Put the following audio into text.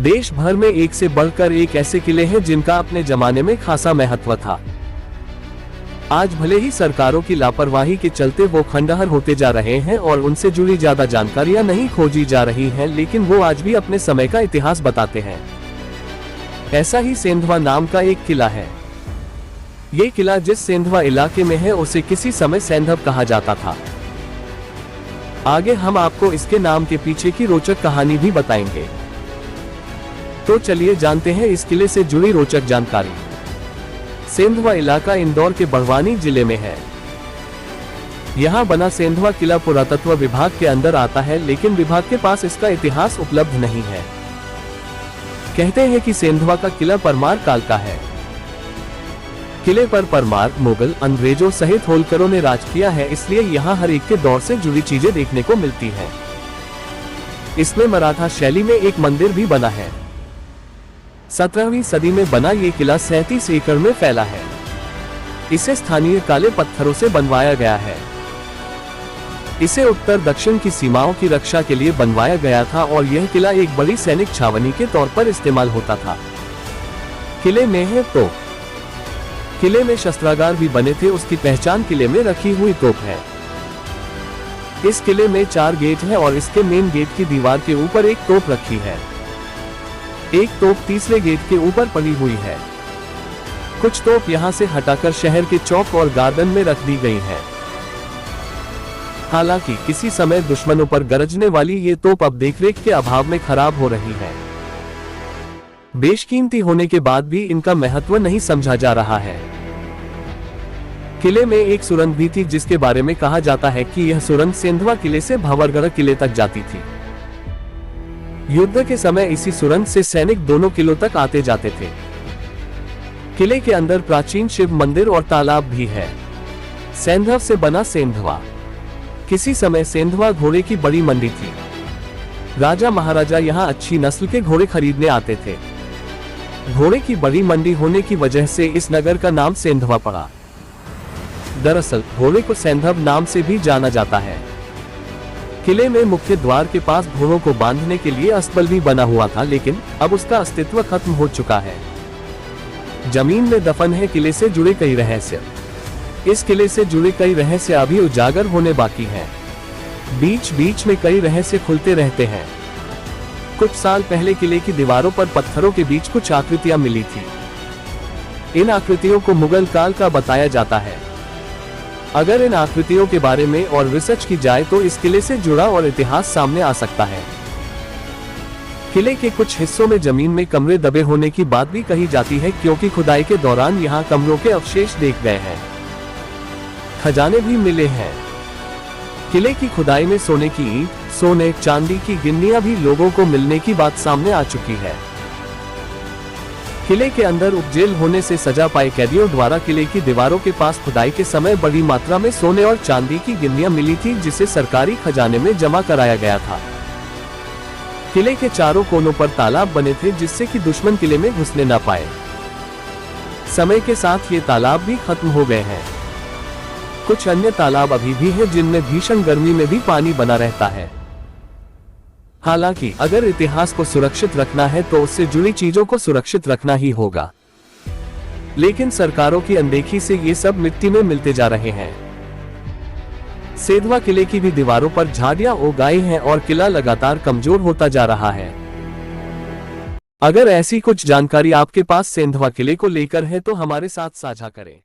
देश भर में एक से बढ़कर एक ऐसे किले हैं जिनका अपने जमाने में खासा महत्व था। आज भले ही सरकारों की लापरवाही के चलते वो खंडहर होते जा रहे हैं और उनसे जुड़ी ज्यादा जानकारियां नहीं खोजी जा रही हैं, लेकिन वो आज भी अपने समय का इतिहास बताते हैं। ऐसा ही सेंधवा नाम का एक किला है। ये किला जिस सेंधवा इलाके में है उसे किसी समय सेंधव कहा जाता था। आगे हम आपको इसके नाम के पीछे की रोचक कहानी भी बताएंगे। तो चलिए जानते हैं इस किले से जुड़ी रोचक जानकारी। सेंधवा इलाका इंदौर के बड़वानी जिले में है। यहाँ बना सेंधवा किला पुरातत्व विभाग के अंदर आता है, लेकिन विभाग के पास इसका इतिहास उपलब्ध नहीं है। कहते हैं कि सेंधवा का किला परमार काल का है। किले पर परमार, मुगल, अंग्रेजों सहित होलकरों ने राज किया है, इसलिए यहाँ हर एक के दौर से जुड़ी चीजें देखने को मिलती हैं। इसमें मराठा शैली में एक मंदिर भी बना है। 17वीं सदी में बना ये किला 37 एकड़ में फैला है। इसे स्थानीय काले पत्थरों से बनवाया गया है। इसे उत्तर दक्षिण की सीमाओं की रक्षा के लिए बनवाया गया था और यह किला एक बड़ी सैनिक छावनी के तौर पर इस्तेमाल होता था। किले में है तोप। किले में शस्त्रागार भी बने थे, उसकी पहचान किले में रखी हुई तोप है। इस किले में 4 गेट है और इसके मेन गेट की दीवार के ऊपर एक तोप रखी है। एक तोप तीसरे गेट के ऊपर पड़ी हुई है। कुछ तोप यहाँ से हटाकर शहर के चौक और गार्डन में रख दी गई है। हालांकि किसी समय दुश्मनों पर गरजने वाली ये तोप अब देखरेख के अभाव में खराब हो रही है। बेशकीमती होने के बाद भी इनका महत्व नहीं समझा जा रहा है। किले में एक सुरंग भी थी, जिसके बारे में कहा जाता है कि यह सुरंग सेंधवा किले से भंवरगढ़ किले तक जाती थी। युद्ध के समय इसी सुरंग से सैनिक दोनों किलों तक आते जाते थे। किले के अंदर प्राचीन शिव मंदिर और तालाब भी है। सेंधव से बना सेंधवा। किसी समय सेंधवा घोड़े की बड़ी मंडी थी। राजा महाराजा यहाँ अच्छी नस्ल के घोड़े खरीदने आते थे। घोड़े की बड़ी मंडी होने की वजह से इस नगर का नाम सेंधवा पड़ा। दरअसल घोड़े को सेंधव नाम से भी जाना जाता है। किले में मुख्य द्वार के पास घोड़ों को बांधने के लिए अस्तबल भी बना हुआ था, लेकिन अब उसका अस्तित्व खत्म हो चुका है। जमीन में दफन है किले से जुड़े कई रहस्य। इस किले से जुड़े कई रहस्य अभी उजागर होने बाकी हैं। बीच बीच में कई रहस्य खुलते रहते हैं। कुछ साल पहले किले की दीवारों पर पत्थरों के बीच कुछ आकृतियां मिली थी। इन आकृतियों को मुगल काल का बताया जाता है। अगर इन आकृतियों के बारे में और रिसर्च की जाए तो इस किले से जुड़ा और इतिहास सामने आ सकता है। किले के कुछ हिस्सों में जमीन में कमरे दबे होने की बात भी कही जाती है, क्योंकि खुदाई के दौरान यहाँ कमरों के अवशेष देख गए हैं। खजाने भी मिले हैं। किले की खुदाई में सोने की ईंट, सोने चांदी की गिन्नियां भी लोगों को मिलने की बात सामने आ चुकी है। किले के अंदर उपजेल होने से सजा पाए कैदियों द्वारा किले की दीवारों के पास खुदाई के समय बड़ी मात्रा में सोने और चांदी की गिन्नियां मिली थी, जिसे सरकारी खजाने में जमा कराया गया था। किले के चारों कोनों पर तालाब बने थे, जिससे कि दुश्मन किले में घुसने न पाए। समय के साथ ये तालाब भी खत्म हो गए हैं। कुछ अन्य तालाब अभी भी हैं, जिनमें भीषण गर्मी में भी पानी बना रहता है। हालांकि अगर इतिहास को सुरक्षित रखना है तो उससे जुड़ी चीजों को सुरक्षित रखना ही होगा, लेकिन सरकारों की अनदेखी से ये सब मिट्टी में मिलते जा रहे हैं। सेंधवा किले की भी दीवारों पर झाड़ियां उग आई हैं और किला लगातार कमजोर होता जा रहा है। अगर ऐसी कुछ जानकारी आपके पास सेंधवा किले को लेकर है तो हमारे साथ साझा करें।